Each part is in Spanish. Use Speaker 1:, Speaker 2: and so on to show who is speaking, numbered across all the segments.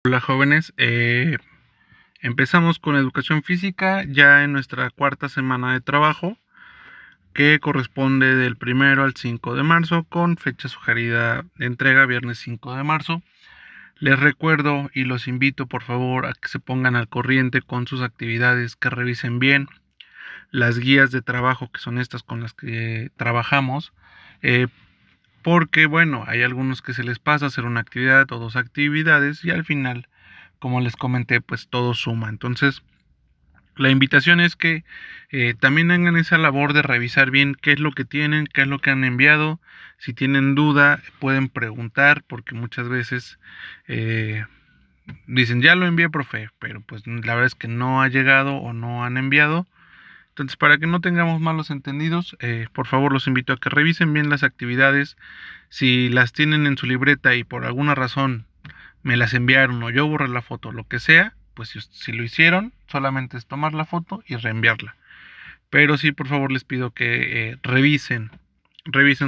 Speaker 1: Hola jóvenes, empezamos con educación física ya en nuestra cuarta semana de trabajo que corresponde del 1 al 5 de marzo con fecha sugerida de entrega viernes 5 de marzo. Les recuerdo y los invito por favor a que se pongan al corriente con sus actividades, que revisen bien las guías de trabajo que son estas con las que trabajamos, eh, porque bueno, hay algunos que se les pasa hacer una actividad o dos actividades y al final, como les comenté, pues todo suma. Entonces, la invitación es que también hagan esa labor de revisar bien qué es lo que tienen, qué es lo que han enviado. Si tienen duda, pueden preguntar, porque muchas veces dicen, ya lo envié, profe, pero pues la verdad es que no ha llegado o no han enviado. Entonces, para que no tengamos malos entendidos, por favor los invito a que revisen bien las actividades. Si las tienen en su libreta y por alguna razón me las enviaron o yo borré la foto, lo que sea, pues si lo hicieron, solamente es tomar la foto y reenviarla. Pero sí, por favor les pido que revisen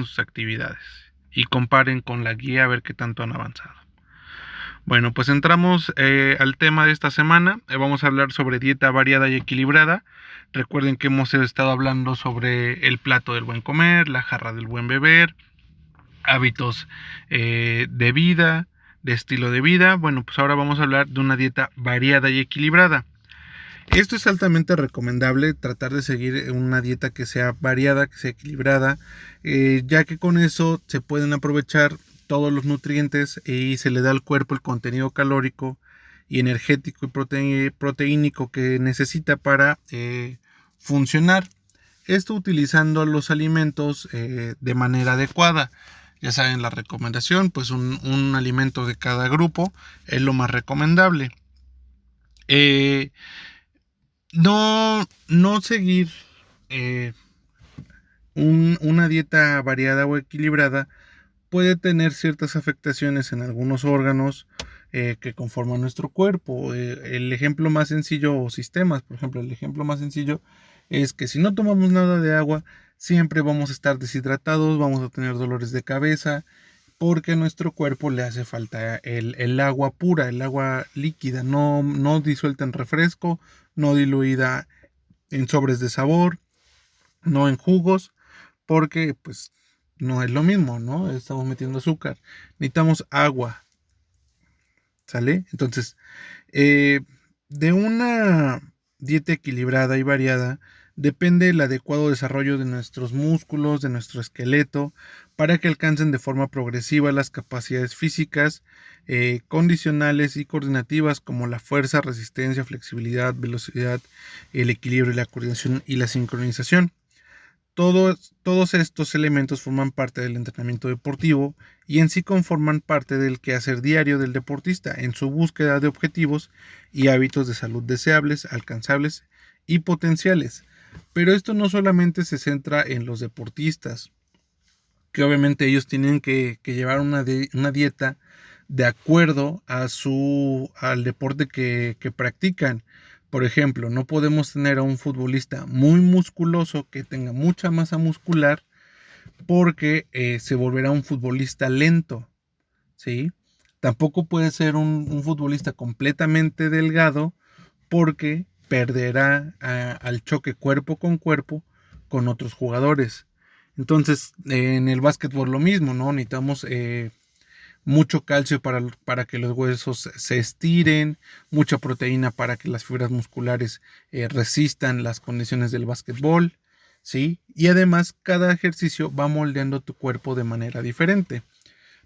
Speaker 1: sus actividades y comparen con la guía a ver qué tanto han avanzado. Bueno, pues entramos al tema de esta semana. Vamos a hablar sobre dieta variada y equilibrada. Recuerden que hemos estado hablando sobre el plato del buen comer, la jarra del buen beber, hábitos de vida, de estilo de vida. Bueno, pues ahora vamos a hablar de una dieta variada y equilibrada. Esto es altamente recomendable, tratar de seguir una dieta que sea variada, que sea equilibrada, ya que con eso se pueden aprovechar todos los nutrientes y se le da al cuerpo el contenido calórico y energético y proteínico que necesita para funcionar. Esto utilizando los alimentos de manera adecuada. Ya saben la recomendación, pues un alimento de cada grupo es lo más recomendable. No seguir una dieta variada o equilibrada puede tener ciertas afectaciones en algunos órganos que conforman nuestro cuerpo. El ejemplo más sencillo, o sistemas, por ejemplo, el ejemplo más sencillo es que si no tomamos nada de agua, siempre vamos a estar deshidratados, vamos a tener dolores de cabeza, porque a nuestro cuerpo le hace falta el agua pura, el agua líquida, no disuelta en refresco, no diluida en sobres de sabor, no en jugos, porque pues no es lo mismo, ¿no? Estamos metiendo azúcar. Necesitamos agua, ¿sale? Entonces, de una dieta equilibrada y variada depende el adecuado desarrollo de nuestros músculos, de nuestro esqueleto, para que alcancen de forma progresiva las capacidades físicas, condicionales y coordinativas como la fuerza, resistencia, flexibilidad, velocidad, el equilibrio, la coordinación y la sincronización. Todos estos elementos forman parte del entrenamiento deportivo y en sí conforman parte del quehacer diario del deportista en su búsqueda de objetivos y hábitos de salud deseables, alcanzables y potenciales. Pero esto no solamente se centra en los deportistas, que obviamente ellos tienen que llevar una dieta de acuerdo al deporte que practican. Por ejemplo, no podemos tener a un futbolista muy musculoso que tenga mucha masa muscular porque se volverá un futbolista lento, ¿sí? Tampoco puede ser un futbolista completamente delgado porque perderá al choque cuerpo con otros jugadores. Entonces, en el básquetbol lo mismo, ¿no? Necesitamos mucho calcio para que los huesos se estiren, mucha proteína para que las fibras musculares resistan las condiciones del básquetbol, ¿sí? Y además, cada ejercicio va moldeando tu cuerpo de manera diferente.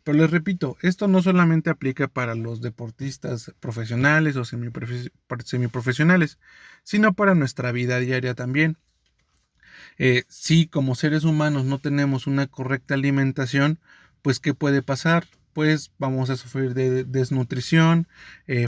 Speaker 1: Pero les repito, esto no solamente aplica para los deportistas profesionales o semiprofesionales, sino para nuestra vida diaria también. Si como seres humanos no tenemos una correcta alimentación, pues ¿qué puede pasar? Pues vamos a sufrir de desnutrición,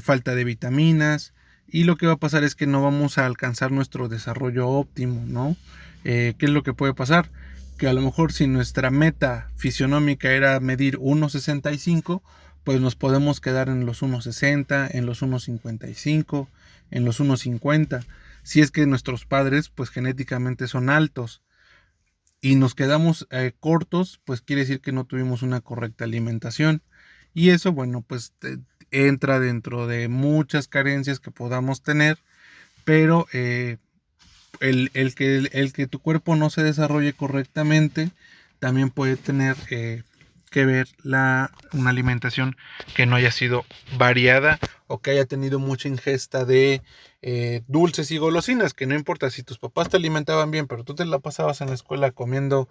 Speaker 1: falta de vitaminas, y lo que va a pasar es que no vamos a alcanzar nuestro desarrollo óptimo, ¿no? ¿Qué es lo que puede pasar? Que a lo mejor si nuestra meta fisionómica era medir 1,65, pues nos podemos quedar en los 1,60, en los 1,55, en los 1,50. Si es que nuestros padres pues genéticamente son altos y nos quedamos cortos, pues quiere decir que no tuvimos una correcta alimentación. Y eso, bueno, pues entra dentro de muchas carencias que podamos tener, pero el que tu cuerpo no se desarrolle correctamente también puede tener que ver una alimentación que no haya sido variada o que haya tenido mucha ingesta de dulces y golosinas, que no importa si tus papás te alimentaban bien, pero tú te la pasabas en la escuela comiendo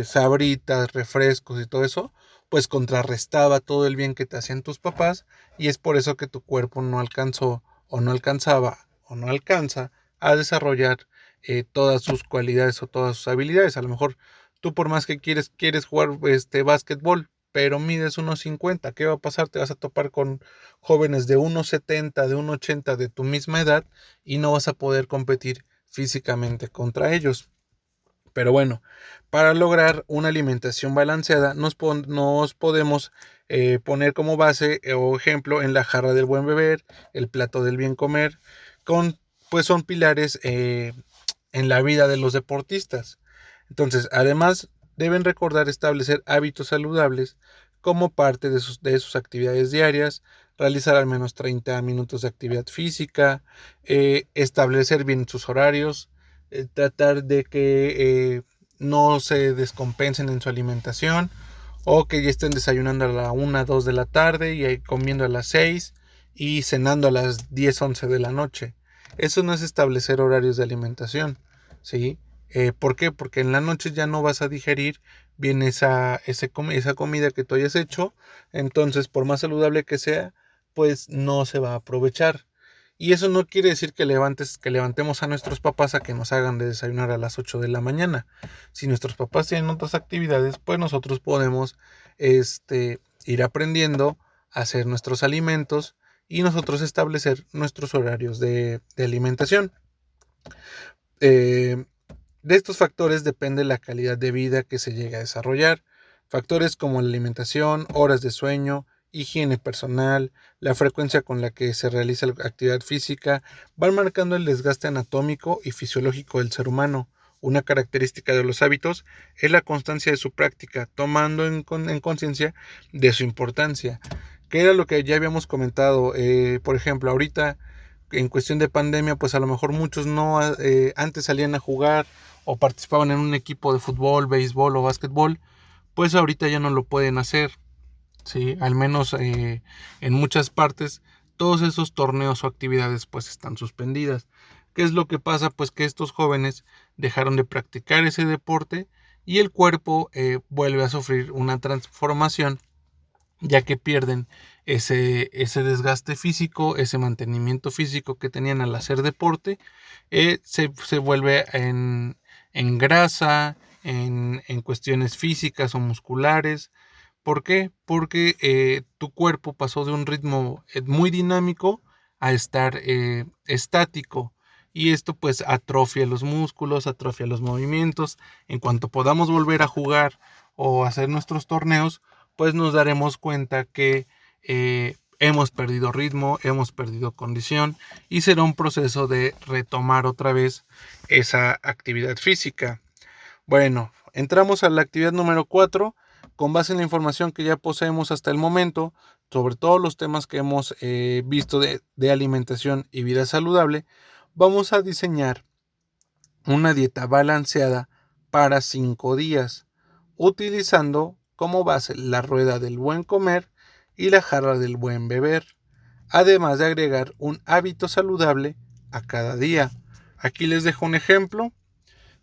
Speaker 1: sabritas, refrescos y todo eso, pues contrarrestaba todo el bien que te hacían tus papás, y es por eso que tu cuerpo no alcanzó o no alcanzaba o no alcanza a desarrollar todas sus cualidades o todas sus habilidades. A lo mejor tú, por más que quieres jugar básquetbol, pero mides 1,50, ¿qué va a pasar? Te vas a topar con jóvenes de 1,70, de 1,80 de tu misma edad, y no vas a poder competir físicamente contra ellos. Pero bueno, para lograr una alimentación balanceada nos podemos poner como base o ejemplo en la jarra del buen beber, el plato del bien comer, pues son pilares en la vida de los deportistas. Entonces, además, deben recordar establecer hábitos saludables como parte de sus actividades diarias, realizar al menos 30 minutos de actividad física, establecer bien sus horarios, tratar de que no se descompensen en su alimentación, o que ya estén desayunando a la 1, 2 de la tarde y comiendo a las 6 y cenando a las 10, 11 de la noche. Eso no es establecer horarios de alimentación, ¿sí? ¿Por qué? Porque en la noche ya no vas a digerir bien esa comida que tú hayas hecho, entonces por más saludable que sea, pues no se va a aprovechar. Y eso no quiere decir que levantemos a nuestros papás a que nos hagan de desayunar a las 8 de la mañana. Si nuestros papás tienen otras actividades, pues nosotros podemos ir aprendiendo a hacer nuestros alimentos y nosotros establecer nuestros horarios de alimentación. De estos factores depende la calidad de vida que se llegue a desarrollar. Factores como la alimentación, horas de sueño, higiene personal, la frecuencia con la que se realiza la actividad física, van marcando el desgaste anatómico y fisiológico del ser humano. Una característica de los hábitos es la constancia de su práctica, tomando en conciencia de su importancia, que era lo que ya habíamos comentado. Por ejemplo, ahorita en cuestión de pandemia, pues a lo mejor muchos no antes salían a jugar o participaban en un equipo de fútbol, béisbol o básquetbol, pues ahorita ya no lo pueden hacer, ¿sí? Al menos en muchas partes todos esos torneos o actividades pues están suspendidas. ¿Qué es lo que pasa? Pues que estos jóvenes dejaron de practicar ese deporte y el cuerpo vuelve a sufrir una transformación, ya que pierden ese desgaste físico, ese mantenimiento físico que tenían al hacer deporte, se vuelve en grasa, en cuestiones físicas o musculares. ¿Por qué? Porque tu cuerpo pasó de un ritmo muy dinámico a estar estático, y esto pues atrofia los músculos, atrofia los movimientos. En cuanto podamos volver a jugar o hacer nuestros torneos, pues nos daremos cuenta que hemos perdido ritmo, hemos perdido condición, y será un proceso de retomar otra vez esa actividad física. Bueno, entramos a la actividad número 4. Con base en la información que ya poseemos hasta el momento sobre todos los temas que hemos visto de alimentación y vida saludable, vamos a diseñar una dieta balanceada para 5 días, utilizando como base la rueda del buen comer y la jarra del buen beber, además de agregar un hábito saludable a cada día. Aquí les dejo un ejemplo.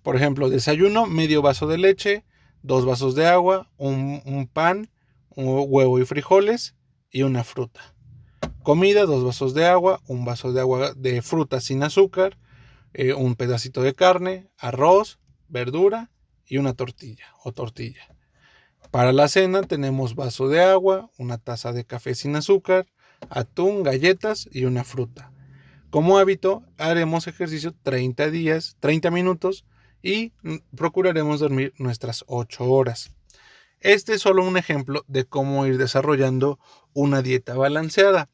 Speaker 1: Por ejemplo, desayuno, medio vaso de leche, 2 vasos de agua, un pan, un huevo y frijoles y una fruta. Comida, 2 vasos de agua, un vaso de agua de fruta sin azúcar, un pedacito de carne, arroz, verdura y una tortilla o tortilla. Para la cena tenemos vaso de agua, una taza de café sin azúcar, atún, galletas y una fruta. Como hábito, haremos ejercicio 30 minutos y procuraremos dormir nuestras 8 horas. Este es solo un ejemplo de cómo ir desarrollando una dieta balanceada.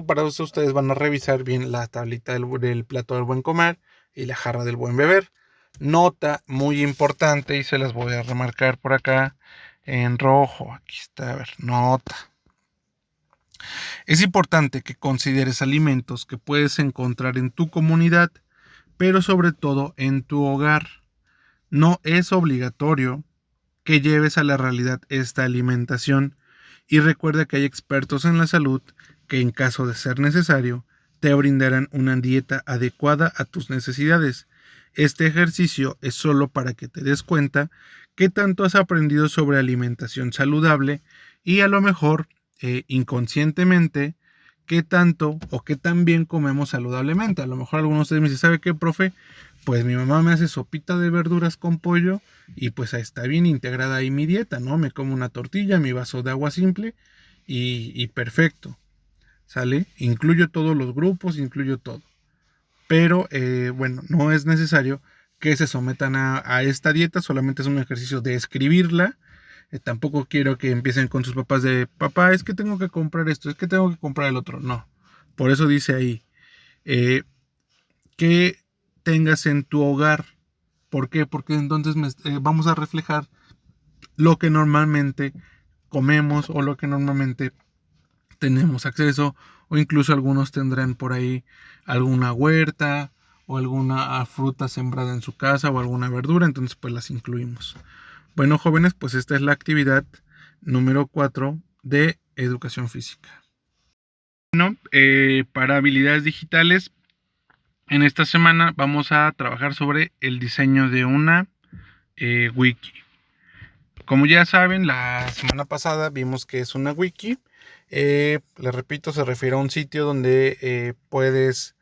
Speaker 1: Para eso ustedes van a revisar bien la tablita del plato del buen comer y la jarra del buen beber. Nota muy importante, y se las voy a remarcar por acá en rojo. Aquí está, a ver, nota. Es importante que consideres alimentos que puedes encontrar en tu comunidad, pero sobre todo en tu hogar. No es obligatorio que lleves a la realidad esta alimentación y recuerda que hay expertos en la salud que en caso de ser necesario te brindarán una dieta adecuada a tus necesidades. Este ejercicio es solo para que te des cuenta qué tanto has aprendido sobre alimentación saludable y a lo mejor inconscientemente qué tanto o qué tan bien comemos saludablemente. A lo mejor algunos de ustedes me dicen, ¿sabe qué, profe? Pues mi mamá me hace sopita de verduras con pollo y pues está bien integrada ahí mi dieta, ¿no? Me como una tortilla, mi vaso de agua simple y perfecto, ¿sale? Incluyo todos los grupos, incluyo todo. Pero bueno, no es necesario que se sometan a esta dieta, solamente es un ejercicio de escribirla. Tampoco quiero que empiecen con sus papás de, papá, es que tengo que comprar esto, es que tengo que comprar el otro. No, por eso dice ahí, que tengas en tu hogar. ¿Por qué? Porque entonces vamos a reflejar lo que normalmente comemos o lo que normalmente tenemos acceso, o incluso algunos tendrán por ahí alguna huerta o alguna fruta sembrada en su casa o alguna verdura, entonces pues las incluimos. Bueno, jóvenes, pues esta es la actividad número 4 de educación física. Bueno, para habilidades digitales, en esta semana vamos a trabajar sobre el diseño de una wiki. Como ya saben, la semana pasada vimos que es una wiki. Les repito, se refiere a un sitio donde puedes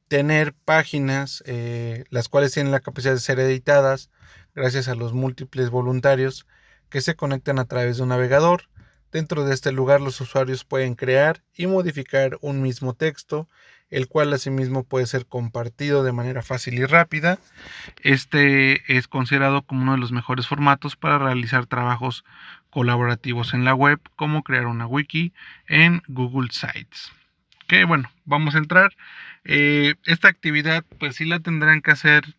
Speaker 1: tener páginas, las cuales tienen la capacidad de ser editadas gracias a los múltiples voluntarios que se conectan a través de un navegador. Dentro de este lugar los usuarios pueden crear y modificar un mismo texto, el cual asimismo puede ser compartido de manera fácil y rápida. Este es considerado como uno de los mejores formatos para realizar trabajos colaborativos en la web, como crear una wiki en Google Sites. Que bueno, vamos a entrar. Esta actividad pues sí la tendrán que hacer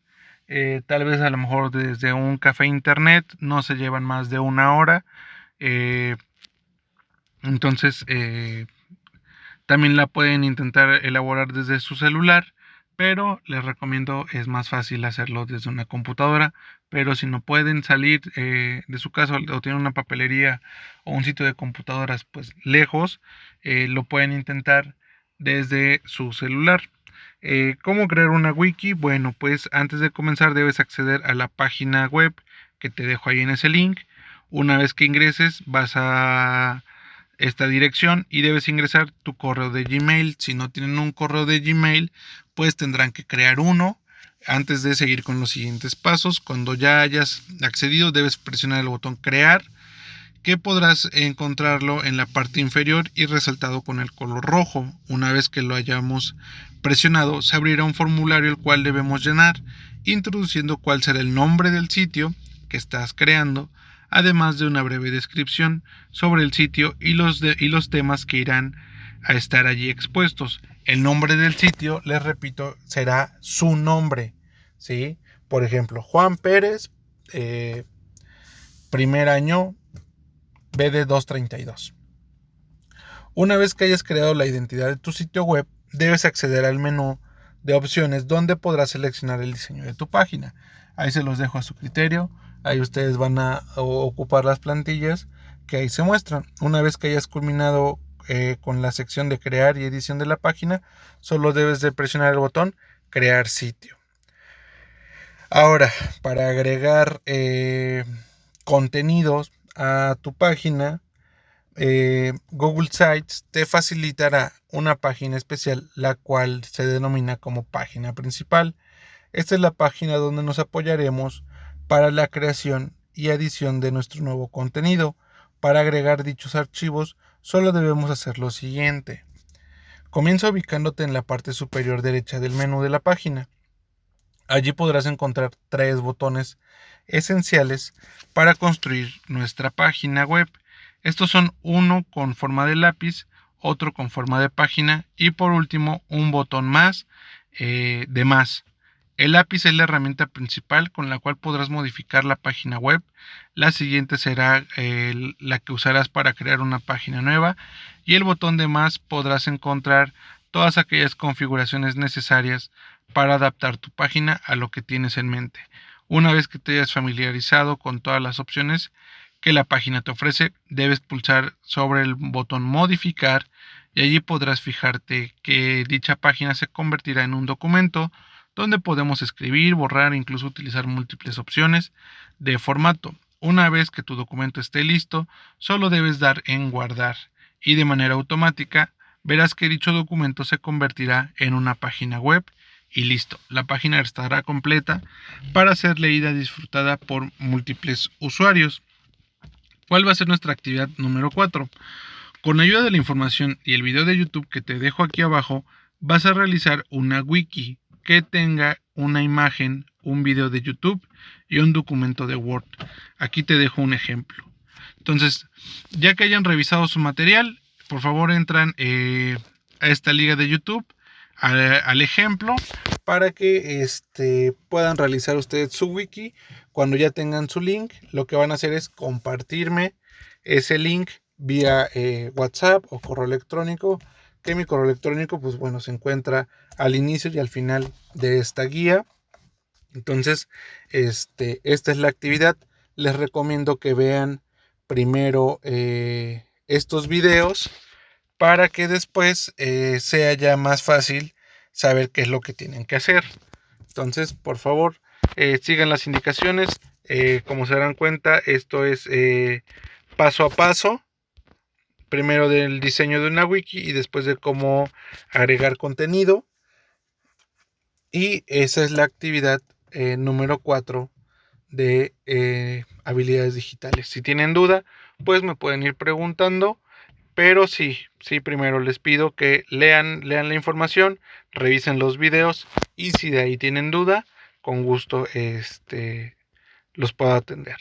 Speaker 1: tal vez a lo mejor desde un café internet, no se llevan más de una hora. Entonces también la pueden intentar elaborar desde su celular, pero les recomiendo, es más fácil hacerlo desde una computadora. Pero si no pueden salir de su casa o tienen una papelería o un sitio de computadoras pues lejos, lo pueden intentar desde su celular. ¿Cómo crear una wiki? Bueno, pues antes de comenzar debes acceder a la página web que te dejo ahí en ese link. Una vez que ingreses vas a esta dirección y debes ingresar tu correo de Gmail. Si no tienen un correo de Gmail, pues tendrán que crear uno. Antes de seguir con los siguientes pasos, cuando ya hayas accedido, debes presionar el botón crear, que podrás encontrarlo en la parte inferior y resaltado con el color rojo. Una vez que lo hayamos presionado, se abrirá un formulario el cual debemos llenar, introduciendo cuál será el nombre del sitio que estás creando, además de una breve descripción sobre el sitio y los temas que irán a estar allí expuestos. El nombre del sitio, les repito, será su nombre, ¿sí? Por ejemplo, Juan Pérez, primer año, BD 232. Una vez que hayas creado la identidad de tu sitio web, debes acceder al menú de opciones donde podrás seleccionar el diseño de tu página. Ahí se los dejo a su criterio. Ahí ustedes van a ocupar las plantillas que ahí se muestran. Una vez que hayas culminado con la sección de crear y edición de la página, solo debes de presionar el botón crear sitio. Ahora, para agregar contenidos a tu página, Google Sites te facilitará una página especial, la cual se denomina como página principal. Esta es la página donde nos apoyaremos para la creación y adición de nuestro nuevo contenido. Para agregar dichos archivos, solo debemos hacer lo siguiente. Comienza ubicándote en la parte superior derecha del menú de la página. Allí podrás encontrar 3 botones esenciales para construir nuestra página web. Estos son uno con forma de lápiz, otro con forma de página y por último un botón más de más. El lápiz es la herramienta principal con la cual podrás modificar la página web. La siguiente será la que usarás para crear una página nueva, y el botón de más podrás encontrar todas aquellas configuraciones necesarias para adaptar tu página a lo que tienes en mente. Una vez que te hayas familiarizado con todas las opciones que la página te ofrece, debes pulsar sobre el botón modificar, y allí podrás fijarte que dicha página se convertirá en un documento donde podemos escribir, borrar e incluso utilizar múltiples opciones de formato. Una vez que tu documento esté listo, solo debes dar en guardar, y de manera automática verás que dicho documento se convertirá en una página web y listo. La página estará completa para ser leída y disfrutada por múltiples usuarios. ¿Cuál va a ser nuestra actividad número 4? Con ayuda de la información y el video de YouTube que te dejo aquí abajo, vas a realizar una wiki que tenga una imagen, un video de YouTube y un documento de Word. Aquí te dejo un ejemplo. Entonces, ya que hayan revisado su material, por favor entran a esta liga de YouTube, al ejemplo, para que puedan realizar ustedes su wiki. Cuando ya tengan su link, lo que van a hacer es compartirme ese link vía WhatsApp o correo electrónico, que mi correo electrónico pues bueno se encuentra al inicio y al final de esta guía. Entonces esta es la actividad. Les recomiendo que vean primero estos videos para que después sea ya más fácil saber qué es lo que tienen que hacer. Entonces, por favor, sigan las indicaciones. Como se darán cuenta, esto es paso a paso. Primero del diseño de una wiki y después de cómo agregar contenido. Y esa es la actividad número 4 de habilidades digitales. Si tienen duda, pues me pueden ir preguntando. Pero sí, primero les pido que lean la información, revisen los videos, y si de ahí tienen duda, con gusto los puedo atender.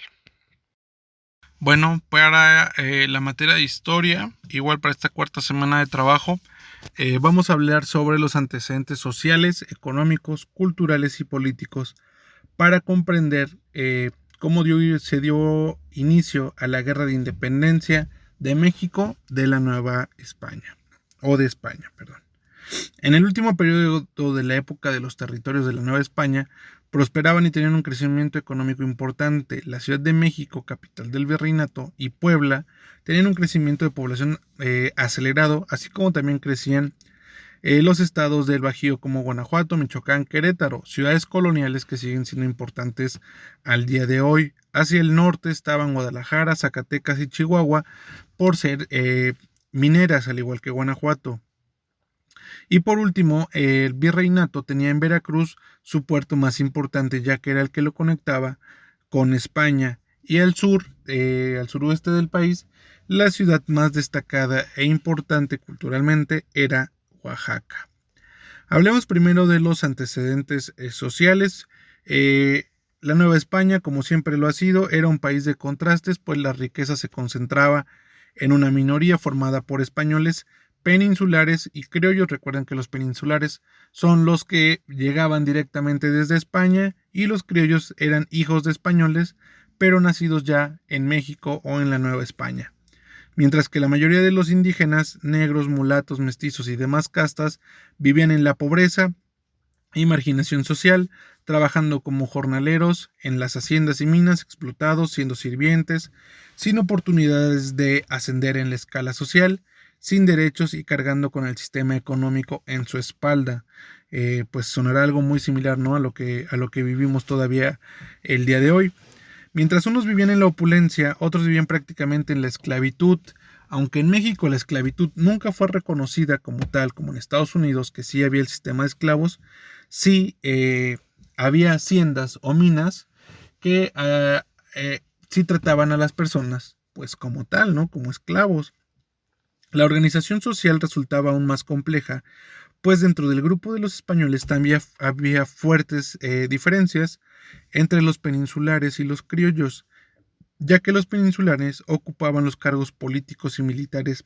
Speaker 1: Bueno, para la materia de historia, igual para esta cuarta semana de trabajo, vamos a hablar sobre los antecedentes sociales, económicos, culturales y políticos para comprender cómo se dio inicio a la guerra de independencia de México de la Nueva España, o de España, perdón. En el último periodo de la época de los territorios de la Nueva España, prosperaban y tenían un crecimiento económico importante. La Ciudad de México, capital del virreinato, y Puebla tenían un crecimiento de población acelerado, así como también crecían los estados del Bajío como Guanajuato, Michoacán, Querétaro, ciudades coloniales que siguen siendo importantes al día de hoy. Hacia el norte estaban Guadalajara, Zacatecas y Chihuahua, por ser mineras, al igual que Guanajuato. Y por último, el virreinato tenía en Veracruz su puerto más importante, ya que era el que lo conectaba con España. Y al suroeste del país, la ciudad más destacada e importante culturalmente era Oaxaca. Hablemos primero de los antecedentes sociales. La Nueva España, como siempre lo ha sido, era un país de contrastes, pues la riqueza se concentraba en una minoría formada por españoles, peninsulares y criollos. Recuerden que los peninsulares son los que llegaban directamente desde España, y los criollos eran hijos de españoles, pero nacidos ya en México o en la Nueva España. Mientras que la mayoría de los indígenas, negros, mulatos, mestizos y demás castas, vivían en la pobreza y marginación social, trabajando como jornaleros en las haciendas y minas, explotados, siendo sirvientes, sin oportunidades de ascender en la escala social, sin derechos y cargando con el sistema económico en su espalda. Pues sonará algo muy similar, ¿no?, a lo que vivimos todavía el día de hoy. Mientras unos vivían en la opulencia, otros vivían prácticamente en la esclavitud. Aunque en México la esclavitud nunca fue reconocida como tal, como en Estados Unidos, que sí había el sistema de esclavos, sí había haciendas o minas que sí trataban a las personas pues como tal, ¿no?, como esclavos. La organización social resultaba aún más compleja, pues dentro del grupo de los españoles también había fuertes diferencias entre los peninsulares y los criollos, ya que los peninsulares ocupaban los cargos políticos y militares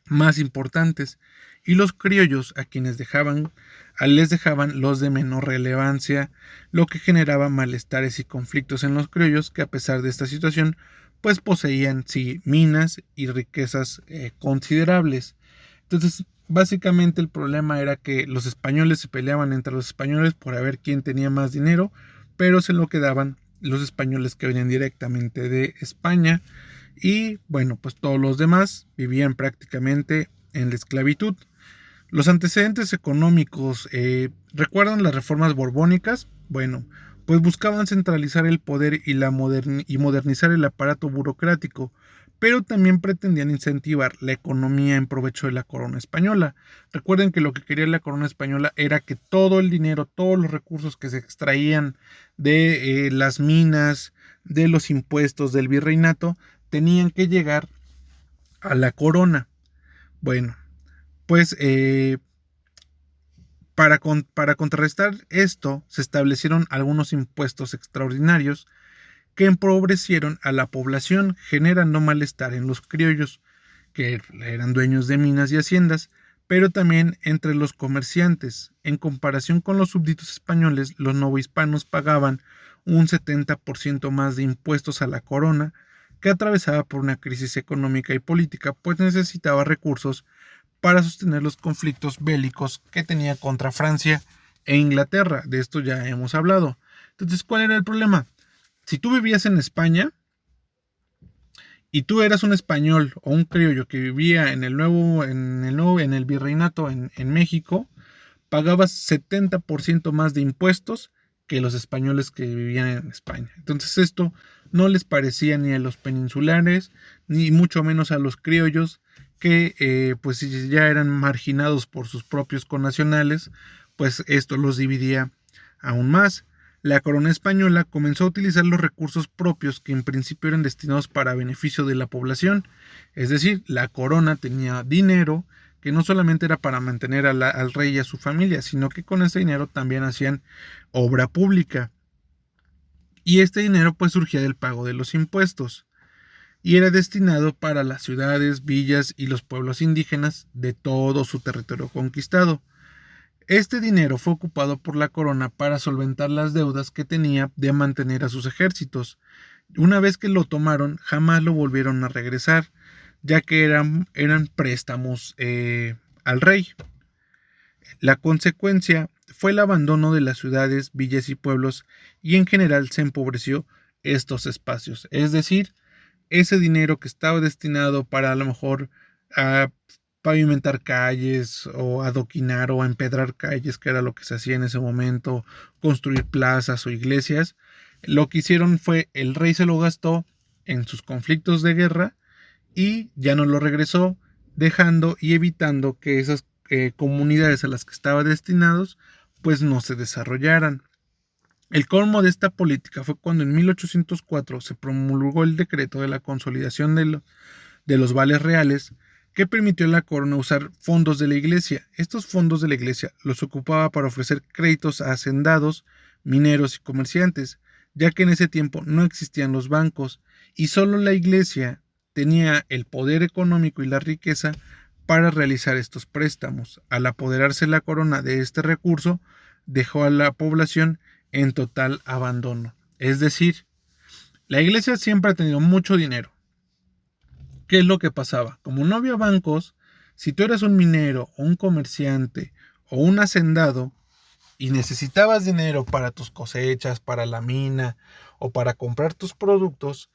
Speaker 1: más importantes, y los criollos a quienes les dejaban los de menor relevancia, lo que generaba malestares y conflictos en los criollos que, a pesar de esta situación, pues poseían sí minas y riquezas considerables. Entonces, básicamente el problema era que los españoles se peleaban entre los españoles por a ver quién tenía más dinero, pero se lo quedaban los españoles que venían directamente de España, y bueno, pues todos los demás vivían prácticamente en la esclavitud. Los antecedentes económicos, ¿recuerdan las reformas borbónicas? Bueno, pues buscaban centralizar el poder y modernizar el aparato burocrático, pero también pretendían incentivar la economía en provecho de la corona española. Recuerden que lo que quería la corona española era que todo el dinero, todos los recursos que se extraían de las minas, de los impuestos del virreinato, tenían que llegar a la corona. Bueno, pues para contrarrestar esto, se establecieron algunos impuestos extraordinarios que empobrecieron a la población, generando malestar en los criollos, que eran dueños de minas y haciendas, pero también entre los comerciantes. En comparación con los súbditos españoles, los novohispanos pagaban un 70% más de impuestos a la corona, que atravesaba por una crisis económica y política, pues necesitaba recursos para sostener los conflictos bélicos que tenía contra Francia e Inglaterra. De esto ya hemos hablado. Entonces, ¿cuál era el problema? Si tú vivías en España y tú eras un español o un criollo que vivía en el virreinato en México, pagabas 70% más de impuestos que los españoles que vivían en España. Entonces esto no les parecía ni a los peninsulares, ni mucho menos a los criollos, que pues ya eran marginados por sus propios connacionales, pues esto los dividía aún más. La corona española comenzó a utilizar los recursos propios que en principio eran destinados para beneficio de la población, es decir, la corona tenía dinero que no solamente era para mantener al rey y a su familia, sino que con ese dinero también hacían obra pública. Y este dinero pues surgía del pago de los impuestos y era destinado para las ciudades, villas y los pueblos indígenas de todo su territorio conquistado. Este dinero fue ocupado por la corona para solventar las deudas que tenía de mantener a sus ejércitos. Una vez que lo tomaron, jamás lo volvieron a regresar, ya que eran préstamos al rey. La consecuencia fue el abandono de las ciudades, villas y pueblos, y en general se empobreció estos espacios. Es decir, ese dinero que estaba destinado para a lo mejor a pavimentar calles o adoquinar o a empedrar calles, que era lo que se hacía en ese momento, construir plazas o iglesias, lo que hicieron fue el rey se lo gastó en sus conflictos de guerra y ya no lo regresó, dejando y evitando que esas comunidades a las que estaba destinados pues no se desarrollaran. El colmo de esta política fue cuando en 1804 se promulgó el decreto de la consolidación de los vales reales, que permitió a la corona usar fondos de la iglesia. Estos fondos de la iglesia los ocupaba para ofrecer créditos a hacendados, mineros y comerciantes, ya que en ese tiempo no existían los bancos y solo la iglesia tenía el poder económico y la riqueza para realizar estos préstamos. Al apoderarse la corona de este recurso, dejó a la población en total abandono. Es decir, la iglesia siempre ha tenido mucho dinero. ¿Qué es lo que pasaba? Como no había bancos, si tú eras un minero o un comerciante o un hacendado y necesitabas dinero para tus cosechas, para la mina o para comprar tus productos,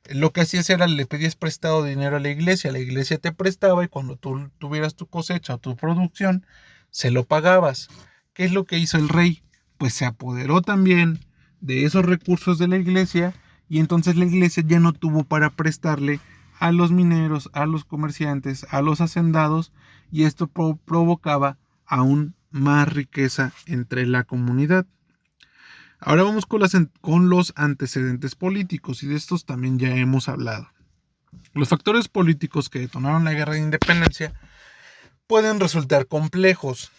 Speaker 1: lo que hacías era le pedías prestado dinero a la iglesia te prestaba y cuando tú tuvieras tu cosecha o tu producción, se lo pagabas. ¿Qué es lo que hizo el rey? Pues se apoderó también de esos recursos de la iglesia y entonces la iglesia ya no tuvo para prestarle a los mineros, a los comerciantes, a los hacendados, y esto provocaba aún más riqueza entre la comunidad. Ahora vamos con los antecedentes políticos, y de estos también ya hemos hablado. Los factores políticos que detonaron la guerra de independencia pueden resultar complejos,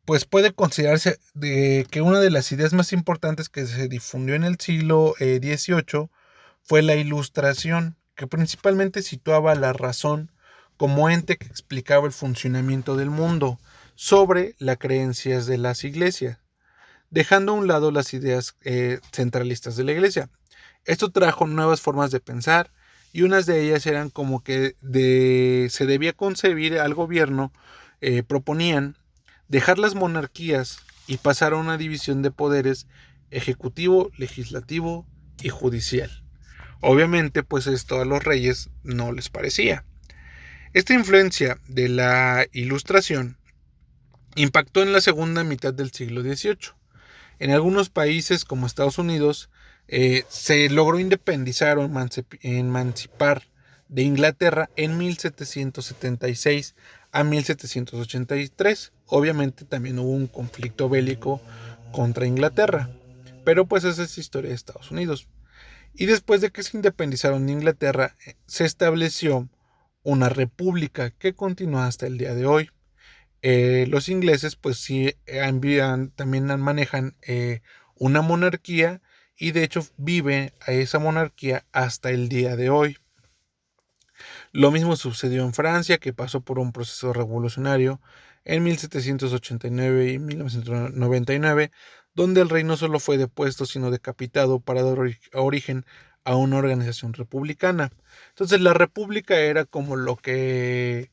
Speaker 1: pues puede considerarse que una de las ideas más importantes que se difundió en el siglo XVIII fue la Ilustración, que principalmente situaba la razón como ente que explicaba el funcionamiento del mundo sobre las creencias de las iglesias, dejando a un lado las ideas centralistas de la iglesia. Esto trajo nuevas formas de pensar y unas de ellas eran como que se debía concebir al gobierno, proponían dejar las monarquías y pasar a una división de poderes ejecutivo, legislativo y judicial. Obviamente, pues esto a los reyes no les parecía. Esta influencia de la Ilustración impactó en la segunda mitad del siglo XVIII. En algunos países como Estados Unidos se logró independizar o emancipar de Inglaterra en 1776 a 1783. Obviamente también hubo un conflicto bélico contra Inglaterra, pero pues esa es historia de Estados Unidos. Y después de que se independizaron de Inglaterra, se estableció una república que continúa hasta el día de hoy. Los ingleses pues sí también manejan una monarquía y de hecho vive a esa monarquía hasta el día de hoy. Lo mismo sucedió en Francia, que pasó por un proceso revolucionario en 1789 y 1999, donde el rey no solo fue depuesto, sino decapitado para dar origen a una organización republicana. Entonces la república era como lo que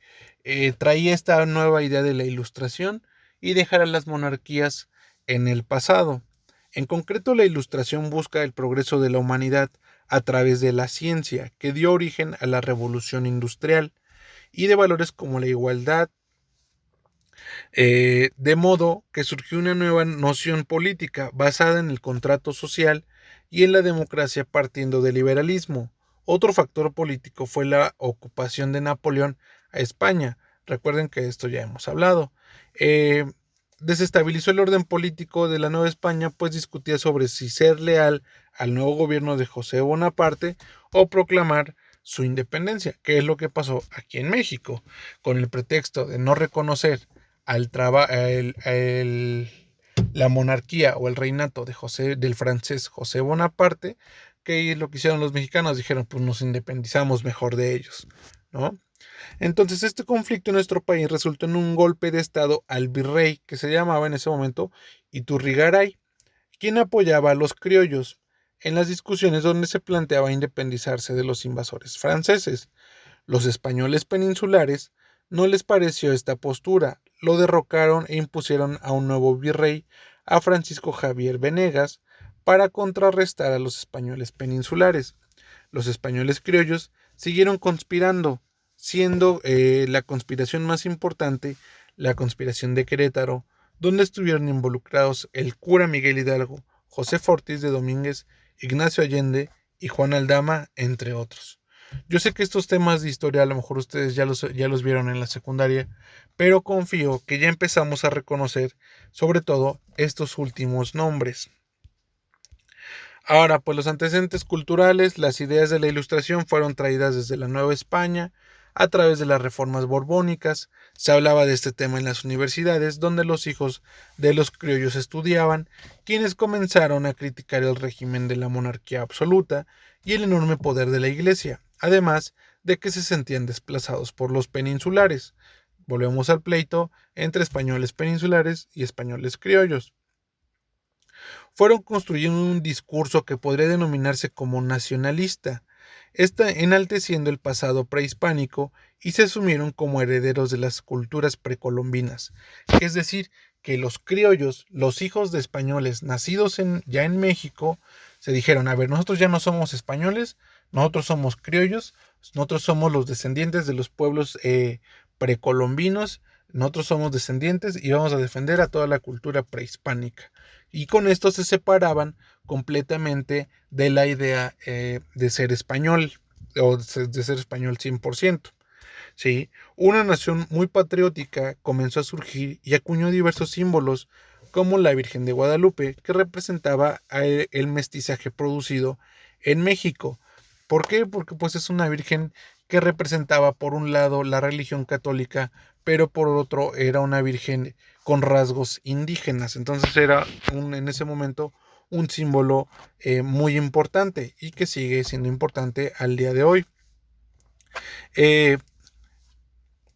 Speaker 1: traía esta nueva idea de la Ilustración y dejar a las monarquías en el pasado. En concreto, la Ilustración busca el progreso de la humanidad a través de la ciencia, que dio origen a la revolución industrial, y de valores como la igualdad, de modo que surgió una nueva noción política basada en el contrato social y en la democracia partiendo del liberalismo. Otro factor político fue la ocupación de Napoleón a España. Recuerden que de esto ya hemos hablado. Desestabilizó el orden político de la Nueva España, pues discutía sobre si ser leal al nuevo gobierno de José Bonaparte o proclamar su independencia, que es lo que pasó aquí en México, con el pretexto de no reconocer la monarquía o el reinato del francés José Bonaparte, que es lo que hicieron los mexicanos, dijeron pues nos independizamos mejor de ellos, ¿no? Entonces este conflicto en nuestro país resultó en un golpe de estado al virrey, que se llamaba en ese momento Iturrigaray, quien apoyaba a los criollos en las discusiones donde se planteaba independizarse de los invasores franceses. Los españoles peninsulares no les pareció esta postura, lo derrocaron e impusieron a un nuevo virrey, a Francisco Javier Venegas, para contrarrestar a los españoles peninsulares. Los españoles criollos siguieron conspirando, siendo la conspiración más importante la conspiración de Querétaro, donde estuvieron involucrados el cura Miguel Hidalgo, José Fortis de Domínguez, Ignacio Allende y Juan Aldama, entre otros. Yo sé que estos temas de historia a lo mejor ustedes ya los vieron en la secundaria, pero confío que ya empezamos a reconocer sobre todo estos últimos nombres. Ahora, pues los antecedentes culturales, las ideas de la Ilustración fueron traídas desde la Nueva España a través de las reformas borbónicas. Se hablaba de este tema en las universidades, donde los hijos de los criollos estudiaban, quienes comenzaron a criticar el régimen de la monarquía absoluta y el enorme poder de la Iglesia, además de que se sentían desplazados por los peninsulares. Volvemos al pleito entre españoles peninsulares y españoles criollos. Fueron construyendo un discurso que podría denominarse como nacionalista, enalteciendo el pasado prehispánico, y se asumieron como herederos de las culturas precolombinas, es decir, que los criollos, los hijos de españoles nacidos ya en México, se dijeron, a ver, nosotros ya no somos españoles, nosotros somos criollos, nosotros somos los descendientes de los pueblos precolombinos, nosotros somos descendientes y vamos a defender a toda la cultura prehispánica. Y con esto se separaban completamente de la idea de ser español o de ser español 100%. ¿Sí? Una nación muy patriótica comenzó a surgir y acuñó diversos símbolos como la Virgen de Guadalupe, que representaba el mestizaje producido en México. ¿Por qué? Porque pues es una virgen que representaba por un lado la religión católica, pero por otro era una virgen con rasgos indígenas. Entonces era en ese momento un símbolo muy importante y que sigue siendo importante al día de hoy.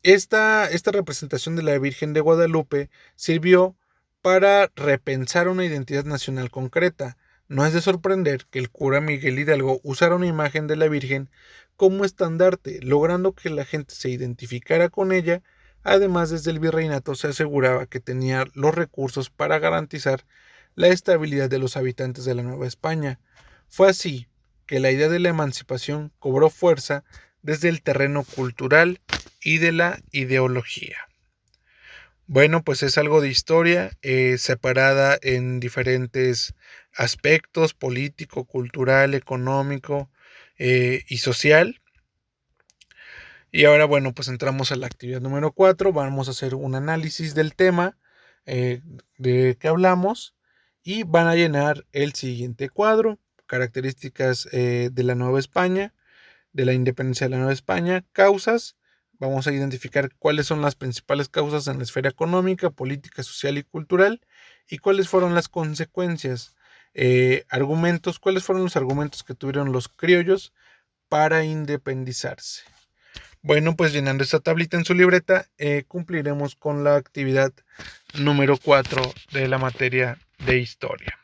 Speaker 1: Esta representación de la Virgen de Guadalupe sirvió para repensar una identidad nacional concreta. No es de sorprender que el cura Miguel Hidalgo usara una imagen de la Virgen como estandarte, logrando que la gente se identificara con ella. Además, desde el virreinato se aseguraba que tenía los recursos para garantizar la estabilidad de los habitantes de la Nueva España. Fue así que la idea de la emancipación cobró fuerza desde el terreno cultural y de la ideología. Bueno, pues es algo de historia separada en diferentes aspectos: político, cultural, económico y social. Y ahora, bueno, pues entramos a la actividad número 4. Vamos a hacer un análisis del tema de que hablamos y van a llenar el siguiente cuadro: características de la Nueva España, de la independencia de la Nueva España, causas. Vamos a identificar cuáles son las principales causas en la esfera económica, política, social y cultural, y cuáles fueron las consecuencias. Argumentos, cuáles fueron los argumentos que tuvieron los criollos para independizarse. Bueno, pues llenando esta tablita en su libreta, cumpliremos con la actividad número 4 de la materia de historia.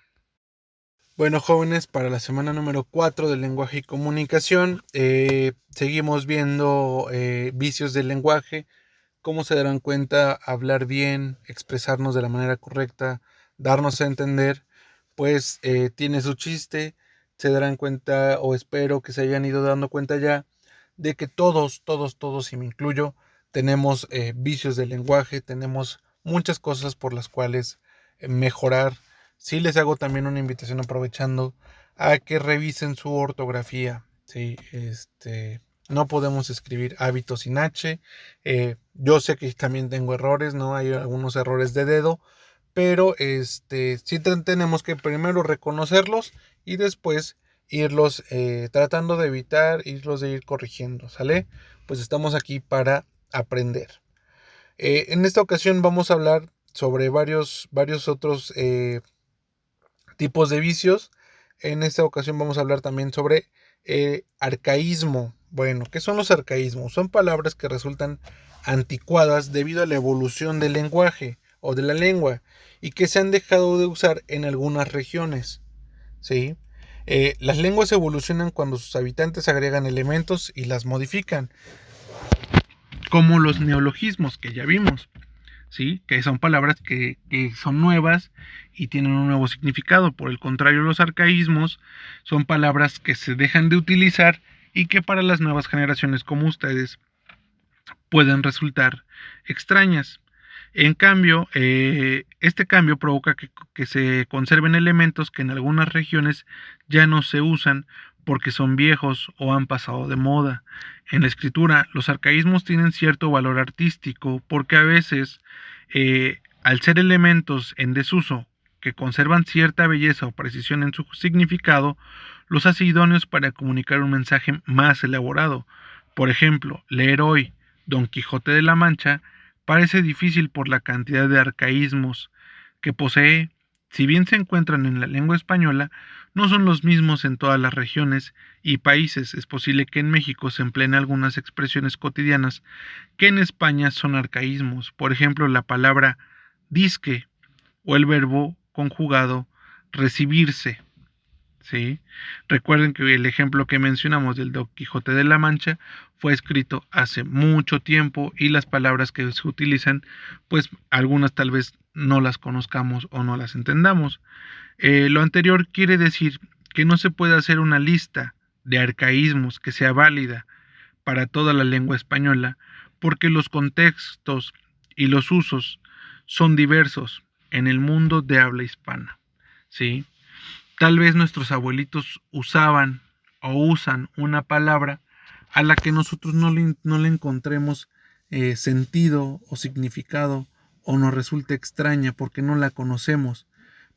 Speaker 1: Bueno, jóvenes, para la semana número 4 de lenguaje y comunicación, seguimos viendo vicios del lenguaje. Cómo se darán cuenta, hablar bien, expresarnos de la manera correcta, darnos a entender, pues tiene su chiste. Se darán cuenta, o espero que se hayan ido dando cuenta ya, de que todos, y me incluyo, tenemos vicios del lenguaje, tenemos muchas cosas por las cuales mejorar. Sí, les hago también una invitación, aprovechando, a que revisen su ortografía. Sí, no podemos escribir hábito sin H. Yo sé que también tengo errores, ¿no? Hay algunos errores de dedo, pero sí tenemos que primero reconocerlos y después irlos tratando de evitar, irlos de ir corrigiendo, ¿sale? Pues estamos aquí para aprender. En esta ocasión vamos a hablar sobre varios otros tipos de vicios. En esta ocasión vamos a hablar también sobre arcaísmo. Bueno, ¿qué son los arcaísmos? Son palabras que resultan anticuadas debido a la evolución del lenguaje o de la lengua y que se han dejado de usar en algunas regiones. ¿Sí? Las lenguas evolucionan cuando sus habitantes agregan elementos y las modifican, como los neologismos que ya vimos. ¿Sí? Que son palabras que son nuevas y tienen un nuevo significado. Por el contrario, los arcaísmos son palabras que se dejan de utilizar y que para las nuevas generaciones como ustedes pueden resultar extrañas. En cambio, este cambio provoca que se conserven elementos que en algunas regiones ya no se usan porque son viejos o han pasado de moda. En la escritura, los arcaísmos tienen cierto valor artístico porque a veces, al ser elementos en desuso que conservan cierta belleza o precisión en su significado, los hace idóneos para comunicar un mensaje más elaborado. Por ejemplo, leer hoy Don Quijote de la Mancha parece difícil por la cantidad de arcaísmos que posee. Si bien se encuentran en la lengua española, no son los mismos en todas las regiones y países. Es posible que en México se empleen algunas expresiones cotidianas que en España son arcaísmos. Por ejemplo, la palabra disque o el verbo conjugado recibirse. ¿Sí? Recuerden que el ejemplo que mencionamos del Don Quijote de la Mancha fue escrito hace mucho tiempo y las palabras que se utilizan, pues algunas tal vez no las conozcamos o no las entendamos. Lo anterior quiere decir que no se puede hacer una lista de arcaísmos que sea válida para toda la lengua española, porque los contextos y los usos son diversos en el mundo de habla hispana. ¿Sí? Tal vez nuestros abuelitos usaban o usan una palabra a la que nosotros no le encontremos sentido o significado, o nos resulta extraña porque no la conocemos.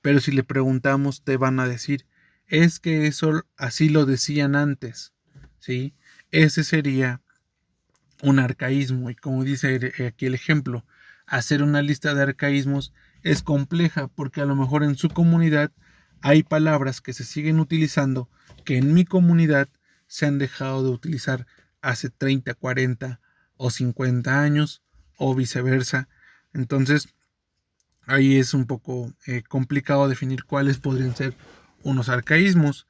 Speaker 1: Pero si le preguntamos, te van a decir: es que eso así lo decían antes. ¿Sí? Ese sería un arcaísmo. Y como dice aquí el ejemplo, hacer una lista de arcaísmos es compleja porque a lo mejor en su comunidad hay palabras que se siguen utilizando que en mi comunidad se han dejado de utilizar hace 30, 40 o 50 años o viceversa. Entonces, ahí es un poco complicado definir cuáles podrían ser unos arcaísmos.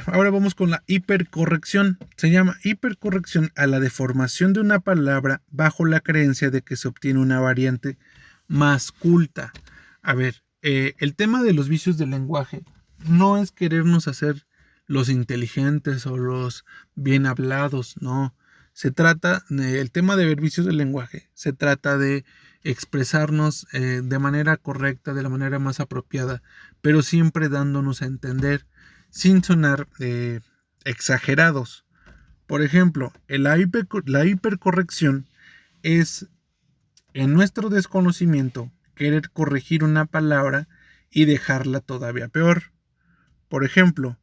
Speaker 1: Ahora vamos con la hipercorrección. Se llama hipercorrección a la deformación de una palabra bajo la creencia de que se obtiene una variante más culta. A ver, el tema de los vicios del lenguaje no es querernos hacer los inteligentes o los bien hablados, no. Se trata, el tema de ver vicios del lenguaje, se trata de expresarnos de manera correcta, de la manera más apropiada, pero siempre dándonos a entender sin sonar exagerados. Por ejemplo, la hipercorrección es, en nuestro desconocimiento, querer corregir una palabra y dejarla todavía peor. Por ejemplo,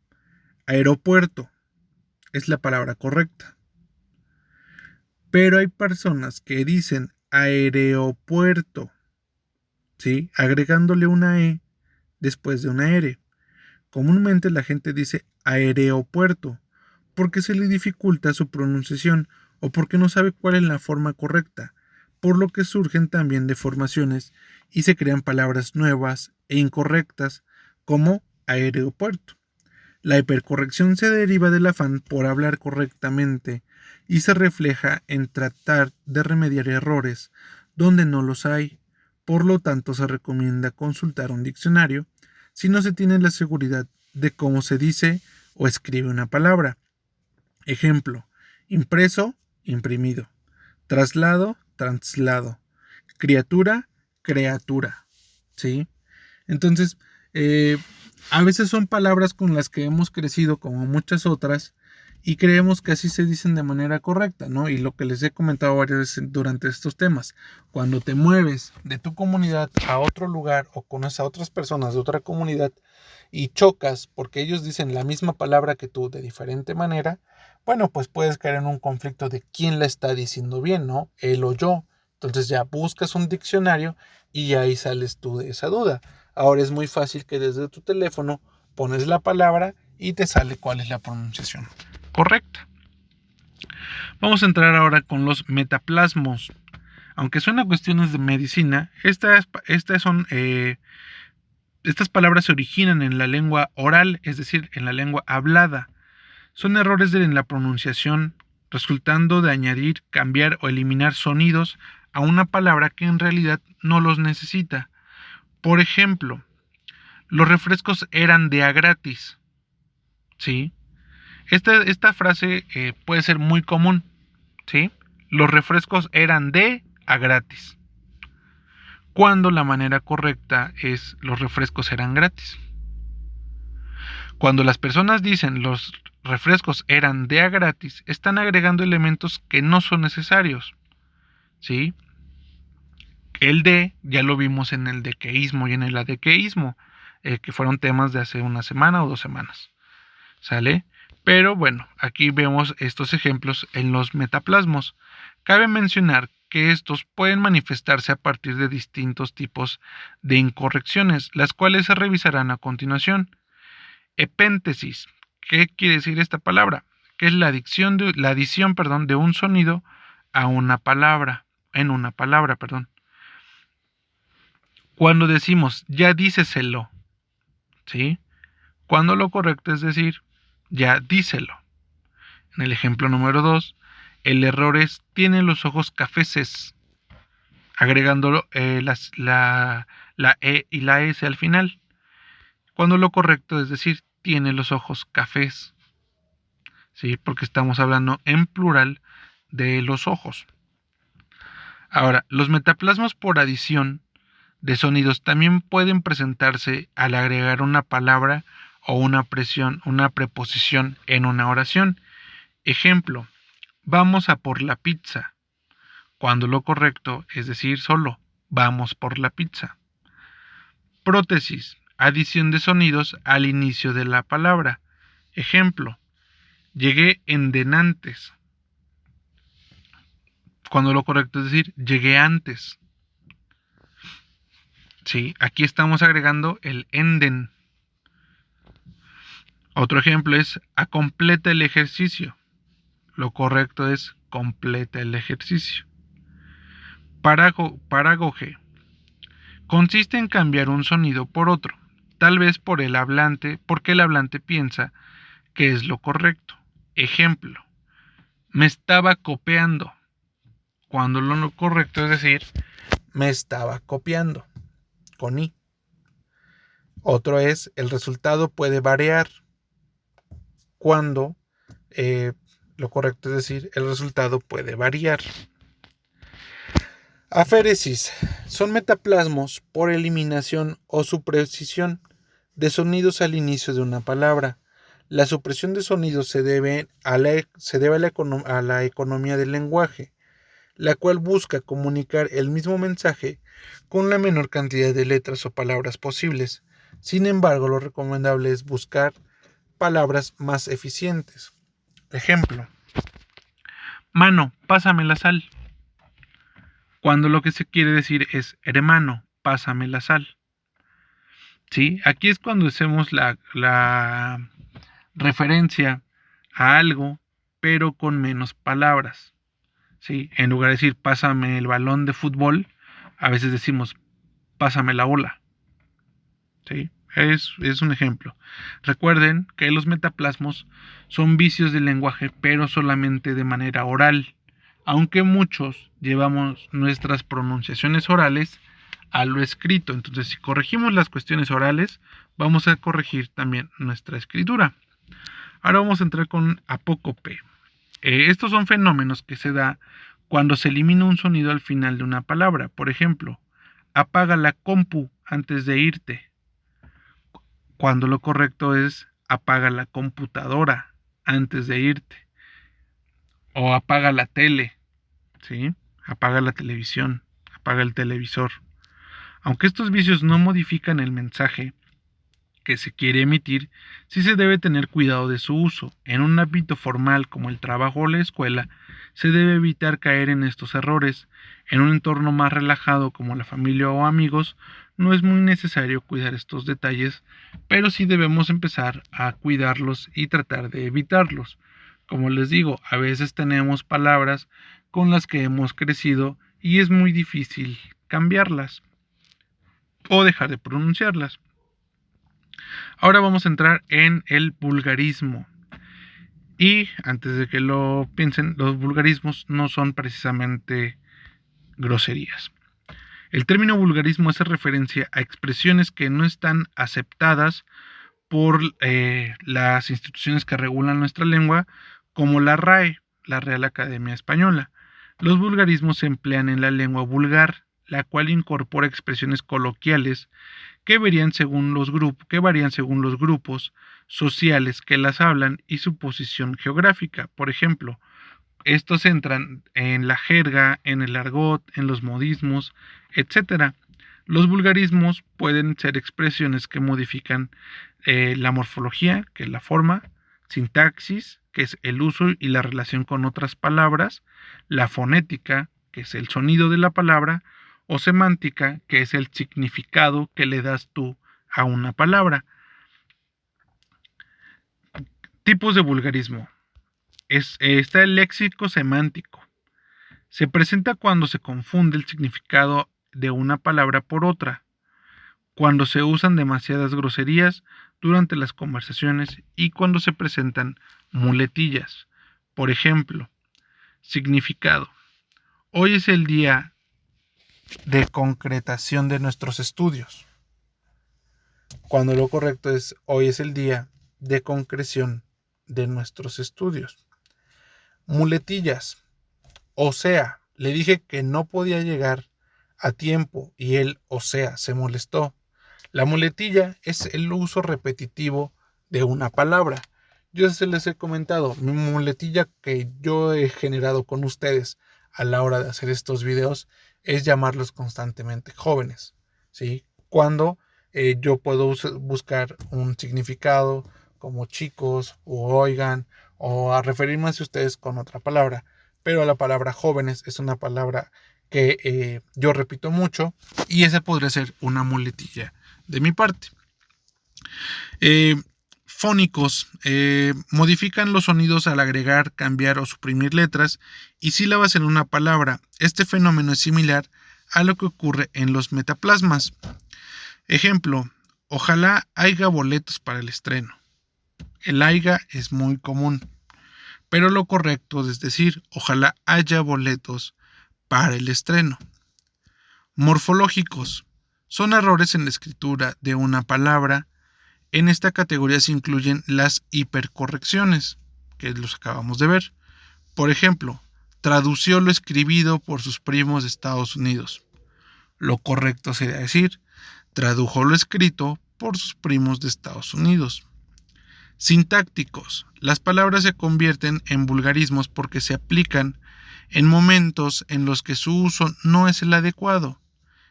Speaker 1: aeropuerto es la palabra correcta. Pero hay personas que dicen aeropuerto, ¿sí? Agregándole una E después de una R. Comúnmente la gente dice aeropuerto porque se le dificulta su pronunciación o porque no sabe cuál es la forma correcta, por lo que surgen también deformaciones y se crean palabras nuevas e incorrectas como aeropuerto. La hipercorrección se deriva del afán por hablar correctamente y se refleja en tratar de remediar errores donde no los hay. Por lo tanto, se recomienda consultar un diccionario si no se tiene la seguridad de cómo se dice o escribe una palabra. Ejemplo: impreso, imprimido; traslado, traslado; criatura, creatura. ¿Sí? Entonces, a veces son palabras con las que hemos crecido como muchas otras y creemos que así se dicen de manera correcta, ¿no? Y lo que les he comentado varias veces durante estos temas, cuando te mueves de tu comunidad a otro lugar o conoces a otras personas de otra comunidad y chocas porque ellos dicen la misma palabra que tú de diferente manera, bueno, pues puedes caer en un conflicto de quién la está diciendo bien, ¿no? Él o yo. Entonces ya buscas un diccionario y ahí sales tú de esa duda. Ahora es muy fácil que desde tu teléfono pones la palabra y te sale cuál es la pronunciación correcta. Vamos a entrar ahora con los metaplasmos. Aunque suena cuestiones de medicina, estas palabras se originan en la lengua oral, es decir, en la lengua hablada. Son errores en la pronunciación, resultando de añadir, cambiar o eliminar sonidos a una palabra que en realidad no los necesita. Por ejemplo, los refrescos eran de a gratis. ¿Sí? Esta frase puede ser muy común. ¿Sí? Los refrescos eran de a gratis. Cuando la manera correcta es los refrescos eran gratis. Cuando las personas dicen los refrescos eran de a gratis, están agregando elementos que no son necesarios. ¿Sí? El de ya lo vimos en el dequeísmo y en el adequeísmo, que fueron temas de hace una semana o 2 semanas. ¿Sale? Pero bueno, aquí vemos estos ejemplos en los metaplasmos. Cabe mencionar que estos pueden manifestarse a partir de distintos tipos de incorrecciones, las cuales se revisarán a continuación. Epéntesis. ¿Qué quiere decir esta palabra? Que es la adición de un sonido a una palabra, en una palabra, perdón. Cuando decimos ya díceselo, ¿sí? Cuando lo correcto es decir ya díselo. En el ejemplo número 2, el error es tiene los ojos cafeces, agregando la E y la S al final. Cuando lo correcto es decir tiene los ojos cafés, ¿sí? Porque estamos hablando en plural de los ojos. Ahora, los metaplasmos por adición de sonidos también pueden presentarse al agregar una palabra o una preposición en una oración. Ejemplo: vamos a por la pizza. Cuando lo correcto es decir solo vamos por la pizza. Prótesis: adición de sonidos al inicio de la palabra. Ejemplo: llegué en denantes. Cuando lo correcto es decir llegué antes. Sí, aquí estamos agregando el enden. Otro ejemplo es completa el ejercicio. lo correcto es completa el ejercicio. Parágrafo G. Consiste en cambiar un sonido por otro, tal vez porque el hablante piensa que es lo correcto. Ejemplo, me estaba copiando, cuando lo correcto es decir, me estaba copiando, con I. Otro es, el resultado puede variar, cuando lo correcto es decir, el resultado puede variar. Aféresis son metaplasmos por eliminación o supresión de sonidos al inicio de una palabra. La supresión de sonidos se debe a la economía del lenguaje, la cual busca comunicar el mismo mensaje con la menor cantidad de letras o palabras posibles. Sin embargo, lo recomendable es buscar palabras más eficientes. Ejemplo: mano, pásame la sal. Cuando lo que se quiere decir es hermano, pásame la sal. ¿Sí? Aquí es cuando hacemos la referencia a algo, pero con menos palabras. ¿Sí? En lugar de decir pásame el balón de fútbol, a veces decimos pásame la bola. ¿Sí? Es un ejemplo. Recuerden que los metaplasmos son vicios del lenguaje, pero solamente de manera oral, aunque muchos llevamos nuestras pronunciaciones orales a lo escrito. Entonces, si corregimos las cuestiones orales, vamos a corregir también nuestra escritura. Ahora vamos a entrar con apócope. Estos son fenómenos que se da cuando se elimina un sonido al final de una palabra. Por ejemplo, apaga la compu antes de irte, cuando lo correcto es apaga la computadora antes de irte. O apaga la tele, ¿sí? Apaga la televisión, apaga el televisor. Aunque estos vicios no modifican el mensaje que se quiere emitir, sí se debe tener cuidado de su uso. En un ámbito formal como el trabajo o la escuela, se debe evitar caer en estos errores. En un entorno más relajado como la familia o amigos, no es muy necesario cuidar estos detalles, pero sí debemos empezar a cuidarlos y tratar de evitarlos. Como les digo, a veces tenemos palabras con las que hemos crecido y es muy difícil cambiarlas o dejar de pronunciarlas. Ahora vamos a entrar en el vulgarismo. Y antes de que lo piensen, los vulgarismos no son precisamente groserías. El término vulgarismo hace referencia a expresiones que no están aceptadas por las instituciones que regulan nuestra lengua, como la RAE, la Real Academia Española. Los vulgarismos se emplean en la lengua vulgar, la cual incorpora expresiones coloquiales que varían según los grupos sociales que las hablan y su posición geográfica. Por ejemplo, estos entran en la jerga, en el argot, en los modismos, etc. Los vulgarismos pueden ser expresiones que modifican la morfología, que es la forma, sintaxis, que es el uso y la relación con otras palabras, la fonética, que es el sonido de la palabra, o semántica, que es el significado que le das tú a una palabra. Tipos de vulgarismo. Está el léxico semántico. Se presenta cuando se confunde el significado de una palabra por otra, cuando se usan demasiadas groserías durante las conversaciones y cuando se presentan muletillas. Por ejemplo, significado. Hoy es el día de concretación de nuestros estudios, cuando lo correcto es hoy es el día de concreción de nuestros estudios. Muletillas. O sea, le dije que no podía llegar a tiempo y él, o sea, se molestó. La muletilla es el uso repetitivo de una palabra. Yo se les he comentado, mi muletilla que yo he generado con ustedes a la hora de hacer estos videos es llamarlos constantemente jóvenes, ¿sí? Cuando yo puedo buscar un significado como chicos o oigan o a referirme a ustedes con otra palabra, pero la palabra jóvenes es una palabra que yo repito mucho y esa podría ser una muletilla de mi parte. Fónicos. Modifican los sonidos al agregar, cambiar o suprimir letras y sílabas en una palabra. Este fenómeno es similar a lo que ocurre en los metaplasmas. Ejemplo, ojalá haya boletos para el estreno. El haya es muy común, pero lo correcto es decir, ojalá haya boletos para el estreno. Morfológicos. Son errores en la escritura de una palabra. En esta categoría se incluyen las hipercorrecciones, que los acabamos de ver. Por ejemplo, tradució lo escribido por sus primos de Estados Unidos. Lo correcto sería decir, tradujo lo escrito por sus primos de Estados Unidos. Sintácticos. Las palabras se convierten en vulgarismos porque se aplican en momentos en los que su uso no es el adecuado.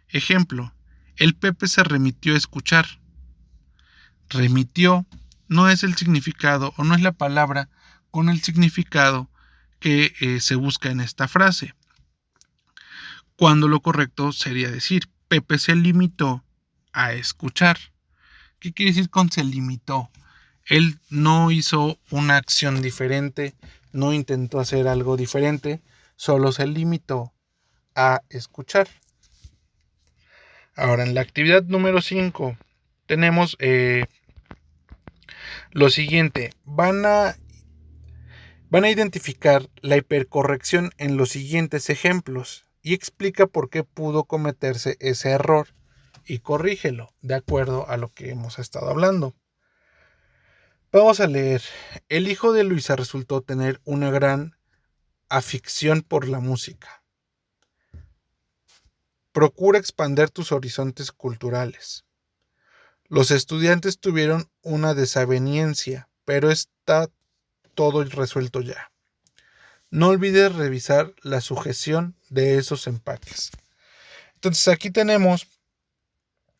Speaker 1: Ejemplo, el Pepe se remitió a escuchar. Remitió no es el significado o no es la palabra con el significado que se busca en esta frase. Cuando lo correcto sería decir, Pepe se limitó a escuchar. ¿Qué quiere decir con se limitó? Él no hizo una acción diferente, no intentó hacer algo diferente, solo se limitó a escuchar. Ahora, en la actividad número 5 tenemos lo siguiente. Van a identificar la hipercorrección en los siguientes ejemplos y explica por qué pudo cometerse ese error y corrígelo de acuerdo a lo que hemos estado hablando. Vamos a leer. El hijo de Luisa resultó tener una gran afición por la música. Procura expandir tus horizontes culturales. Los estudiantes tuvieron una desaveniencia, pero está todo resuelto ya. No olvides revisar la sujeción de esos empaques. Entonces aquí tenemos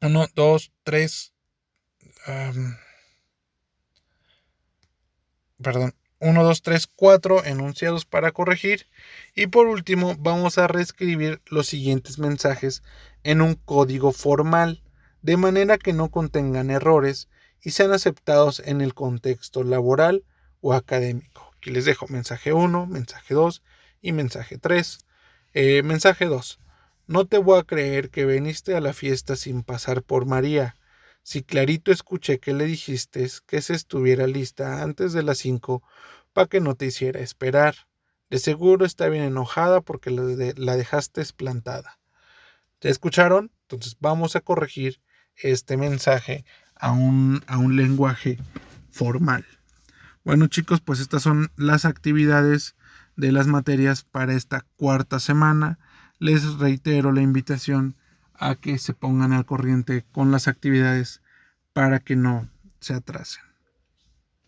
Speaker 1: 1, 2, 3, 4 enunciados para corregir. Y por último vamos a reescribir los siguientes mensajes en un código formal, de manera que no contengan errores y sean aceptados en el contexto laboral o académico. Aquí les dejo mensaje 1, mensaje 2 y mensaje 3. Mensaje 2. No te voy a creer que viniste a la fiesta sin pasar por María. Si clarito escuché que le dijiste que se estuviera lista antes de las 5 para que no te hiciera esperar. De seguro está bien enojada porque la dejaste plantada. ¿Ya escucharon? Entonces vamos a corregir este mensaje a un lenguaje formal. Bueno, chicos, pues estas son las actividades de las materias para esta cuarta semana. Les reitero la invitación a que se pongan al corriente con las actividades para que no se atrasen.